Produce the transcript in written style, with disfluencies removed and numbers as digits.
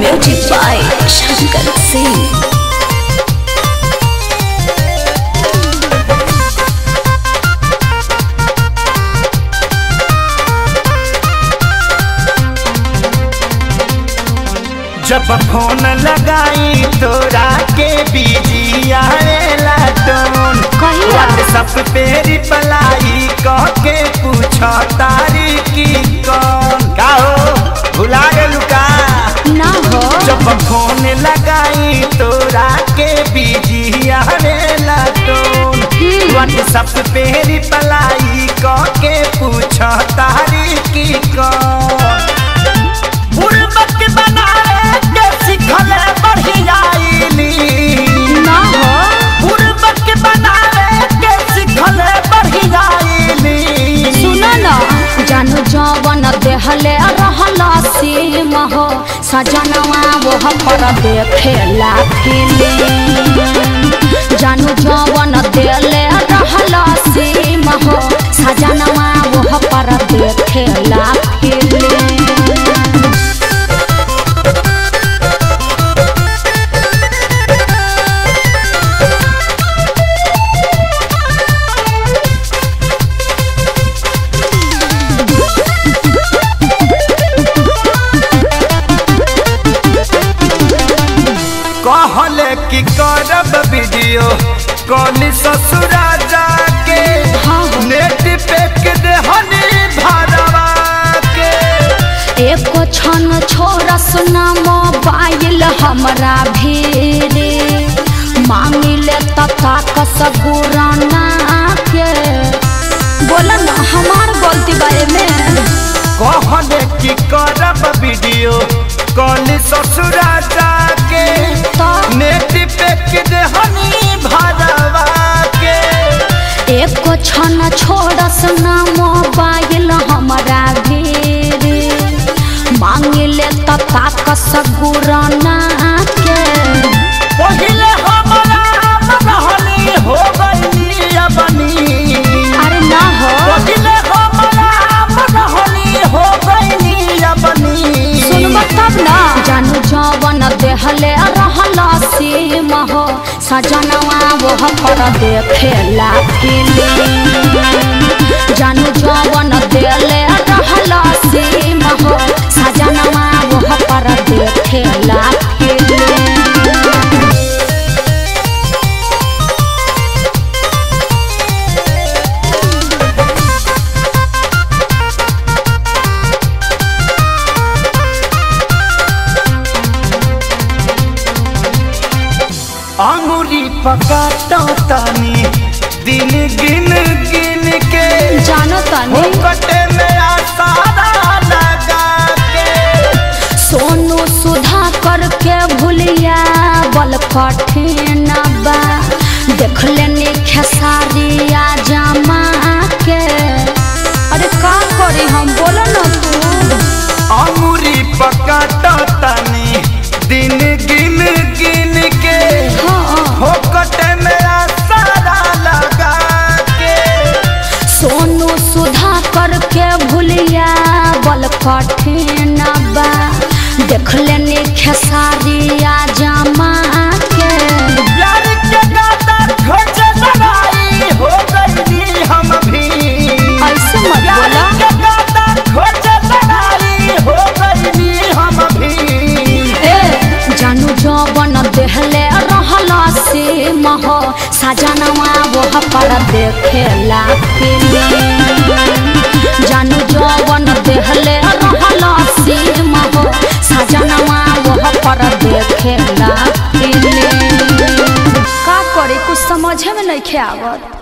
Music by Shankar Singh. जब phone लगाई तोरा के बिजी आवेला टोन, व्हाट्सएप पे रिप्लाई कह के पूछो तारी की कौन का हो, भुला गेलू का ना हो। जब फोन लगाई तोरा के बिजी आवेला टोन, व्हाट्सएप पे रिप्लाई कह के पूछो तारी की कौन। बुड़बक बनावे के सिखले बढ़ियाईली ना हो। बुड़बक बनावे के सिखले बढ़ियाईली। सुनो ना जानू जवन देहले रहला सीम हो, सजनवा वो पर देखेला फिल्म। जानू जवन देहले रहला सीम हो, सजनवा वो पर देखेला फिल्म। कहले कि करब वीडियो कॉल ससुरा जाके, नेट पे देहनी भरवा के। एको क्षण छोड़ सुना मोबाइल हमरा भीरे, मांगिले तथा कसगुराना के। बोला ना हमार गलती बारे में। कहले कि करब वीडियो कॉल ससुरा जाके, नेट पे देहनी भरवा के। एको क्षण छोड़ सुना मोबाइल हमरा भीरे, मांगिले तथा कसगुराना के। पहिले हमरा मनहनी हो गईली अपनी। अरे ना हो। पहिले हमरा मनहनी हो गईली अपनी। सुनबा तब ना। जानू जवन देहले रहला सीम हो, सजनवा वो पर देखेला फिल्म। जानू जवन देहले रहला सीम हो, सजनवा वो पर देखेला फिल्म। अंगुली पकाता तानी दिन गिन गिन के, जानो तानी कटे में आसारा लगा के। सोनू सुधा करके भूलिया बल कठिन बा, देख लेनी खेसारिया जमा के। अरे का करी हम, बोलो ना तू। अंगुली पकाता तानी दिन गिन गिन के, कटे में आसारा लगा के। सोनू सुधा करके भूलिया बल कठिन बा, देख लेनी खेसारिया जमा के। प्यार के गाता खोज लड़ाई हो गईली हम भी। ऐसे मत बोला। प्यार के गाता खोज लड़ाई हो गईली हम भी। जानू जवन देहले रहला सीम हो, सजनवा वो पर देखेला फिल्म। जानू जवन देहले रहला सीम हो, सजनवा वो पर देखेला फिल्म। का करे कुछ समझे में नहीं आवत।